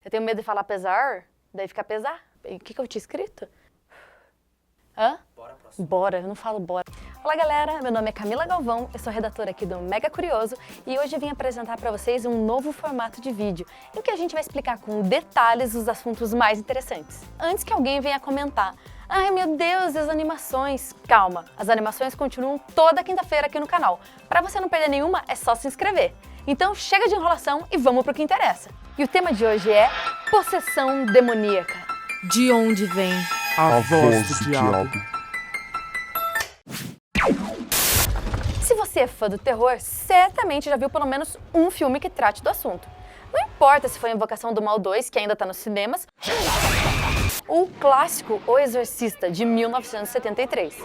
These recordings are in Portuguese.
Eu tenho medo de falar pesar, daí fica pesar. E o que eu tinha escrito? Hã? Bora, eu não falo bora. Olá galera, meu nome é Camila Galvão, eu sou redatora aqui do Mega Curioso e hoje eu vim apresentar para vocês um novo formato de vídeo em que a gente vai explicar com detalhes os assuntos mais interessantes. Antes que alguém venha comentar, ai meu Deus, as animações! Calma, as animações continuam toda quinta-feira aqui no canal. Para você não perder nenhuma, é só se inscrever. Então chega de enrolação e vamos pro que interessa. E o tema de hoje é possessão demoníaca. De onde vem a voz do diabo? Se você é fã do terror, certamente já viu pelo menos um filme que trate do assunto. Não importa se foi Invocação do Mal 2, que ainda está nos cinemas, ou o clássico O Exorcista, de 1973.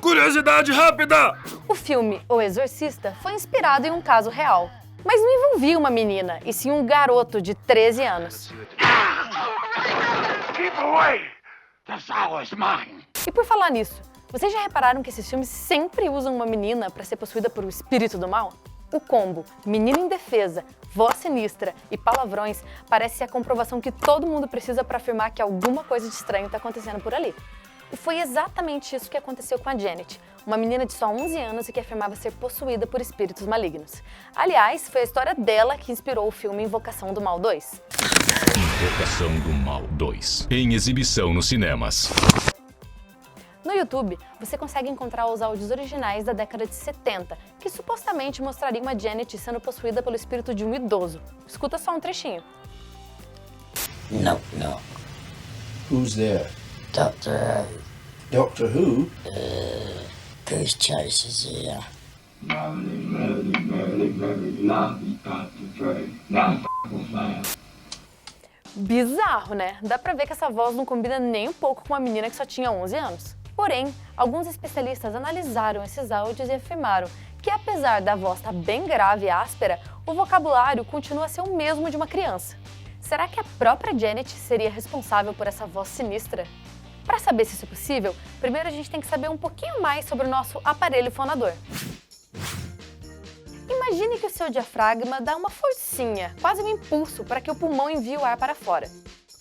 Curiosidade rápida! O filme O Exorcista foi inspirado em um caso real, mas não envolvia uma menina, e sim um garoto de 13 anos. Keep away! This hour is mine! E por falar nisso, vocês já repararam que esses filmes sempre usam uma menina para ser possuída por um espírito do mal? O combo menina indefesa, voz sinistra e palavrões parece ser a comprovação que todo mundo precisa para afirmar que alguma coisa de estranho está acontecendo por ali. E foi exatamente isso que aconteceu com a Janet, uma menina de só 11 anos e que afirmava ser possuída por espíritos malignos. Aliás, foi a história dela que inspirou o filme Invocação do Mal 2. Invocação do Mal 2, em exibição nos cinemas. No YouTube, você consegue encontrar os áudios originais da década de 70, que supostamente mostrariam a Janet sendo possuída pelo espírito de um idoso. Escuta só um trechinho. No. Who's there? Doctor Who. Doctor Who? Goose Chase is here. Bizarro, né? Dá pra ver que essa voz não combina nem um pouco com uma menina que só tinha 11 anos. Porém, alguns especialistas analisaram esses áudios e afirmaram que, apesar da voz estar bem grave e áspera, o vocabulário continua a ser o mesmo de uma criança. Será que a própria Janet seria responsável por essa voz sinistra? Para saber se isso é possível, primeiro a gente tem que saber um pouquinho mais sobre o nosso aparelho fonador. Imagine que o seu diafragma dá uma forcinha, quase um impulso, para que o pulmão envie o ar para fora.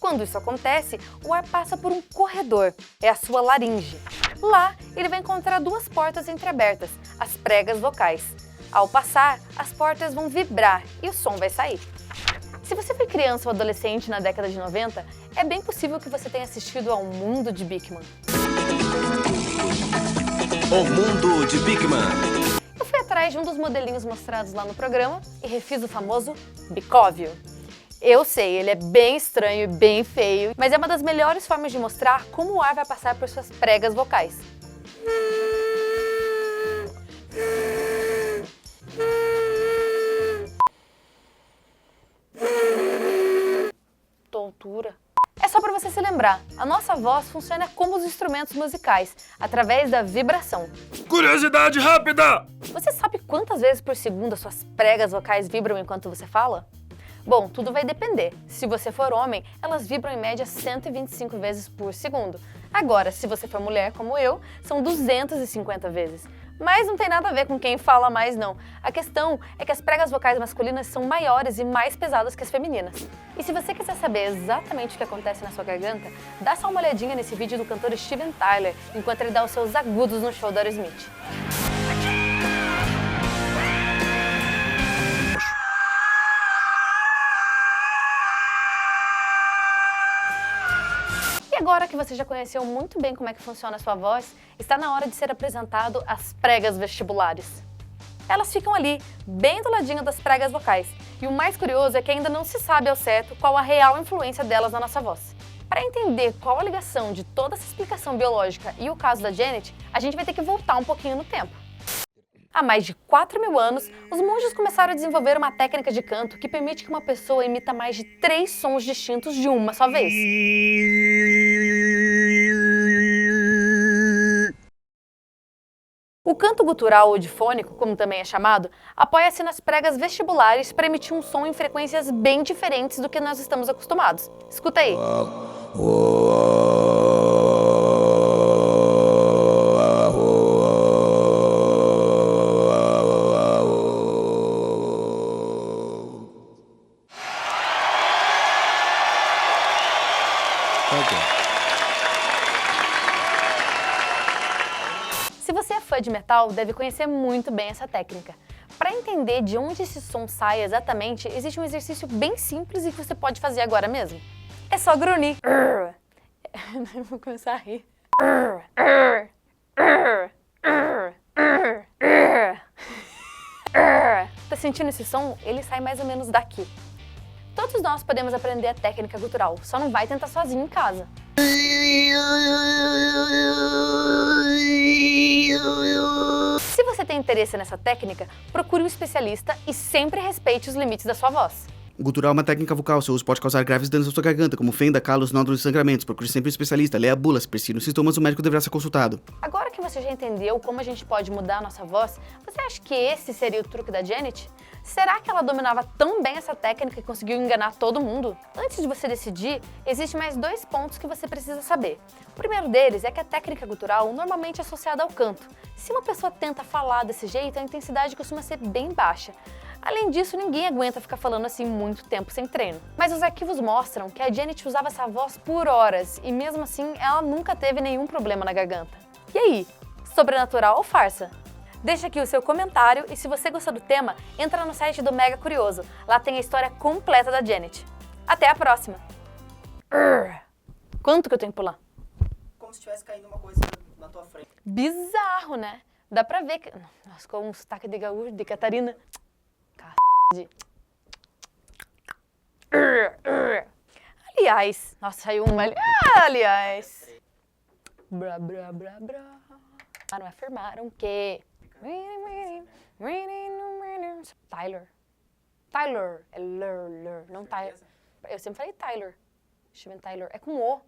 Quando isso acontece, o ar passa por um corredor, é a sua laringe. Lá, ele vai encontrar duas portas entreabertas, as pregas vocais. Ao passar, as portas vão vibrar e o som vai sair. Se você foi criança ou adolescente na década de 90, é bem possível que você tenha assistido ao Mundo de Bigman. O Mundo de Bigman. Eu fui atrás de um dos modelinhos mostrados lá no programa e refiz o famoso bicóvio. Eu sei, ele é bem estranho e bem feio, mas é uma das melhores formas de mostrar como o ar vai passar por suas pregas vocais. Tontura. É só para você se lembrar, a nossa voz funciona como os instrumentos musicais, através da vibração. Curiosidade rápida! Você sabe quantas vezes por segundo as suas pregas vocais vibram enquanto você fala? Bom, tudo vai depender. Se você for homem, elas vibram em média 125 vezes por segundo. Agora, se você for mulher como eu, são 250 vezes. Mas não tem nada a ver com quem fala mais, não. A questão é que as pregas vocais masculinas são maiores e mais pesadas que as femininas. E se você quiser saber exatamente o que acontece na sua garganta, dá só uma olhadinha nesse vídeo do cantor Steven Tyler, enquanto ele dá os seus agudos no show do Aerosmith. Agora que você já conheceu muito bem como é que funciona a sua voz, está na hora de ser apresentado as pregas vestibulares. Elas ficam ali, bem do ladinho das pregas vocais, e o mais curioso é que ainda não se sabe ao certo qual a real influência delas na nossa voz. Para entender qual a ligação de toda essa explicação biológica e o caso da Janet, a gente vai ter que voltar um pouquinho no tempo. Há mais de 4.000 anos, os monges começaram a desenvolver uma técnica de canto que permite que uma pessoa imita mais de 3 sons distintos de uma só vez. O canto gutural ou difônico, como também é chamado, apoia-se nas pregas vestibulares para emitir um som em frequências bem diferentes do que nós estamos acostumados. Escuta aí. Se você é fã de metal, deve conhecer muito bem essa técnica. Para entender de onde esse som sai exatamente, existe um exercício bem simples e que você pode fazer agora mesmo. É só grunhir. Eu vou começar a rir. Tá sentindo esse som? Ele sai mais ou menos daqui. Todos nós podemos aprender a técnica gutural, só não vai tentar sozinho em casa. Se você tem interesse nessa técnica, procure um especialista e sempre respeite os limites da sua voz. Gutural é uma técnica vocal, seu uso pode causar graves danos à sua garganta, como fenda, calos, nódulos e sangramentos. Procure sempre um especialista, leia a bula, se persistir nos sintomas, o médico deverá ser consultado. Agora que você já entendeu como a gente pode mudar a nossa voz, você acha que esse seria o truque da Janet? Será que ela dominava tão bem essa técnica e conseguiu enganar todo mundo? Antes de você decidir, existem mais 2 pontos que você precisa saber. O primeiro deles é que a técnica gutural normalmente é associada ao canto. Se uma pessoa tenta falar desse jeito, a intensidade costuma ser bem baixa. Além disso, ninguém aguenta ficar falando assim muito tempo sem treino. Mas os arquivos mostram que a Janet usava essa voz por horas e mesmo assim ela nunca teve nenhum problema na garganta. E aí, sobrenatural ou farsa? Deixa aqui o seu comentário e se você gostou do tema, entra no site do Mega Curioso. Lá tem a história completa da Janet. Até a próxima! Quanto que eu tenho que pular? Como se tivesse caído uma coisa na tua frente. Bizarro, né? Dá pra ver que... Nossa, com um sotaque de gaúcho, de Catarina. Aliás, nossa, saiu uma ali. Aliás. Brá, brá, brá, brá. Afirmaram que... Tyler. É Lur. Não Tyler. Eu sempre falei Tyler. Steven Tyler. É com O.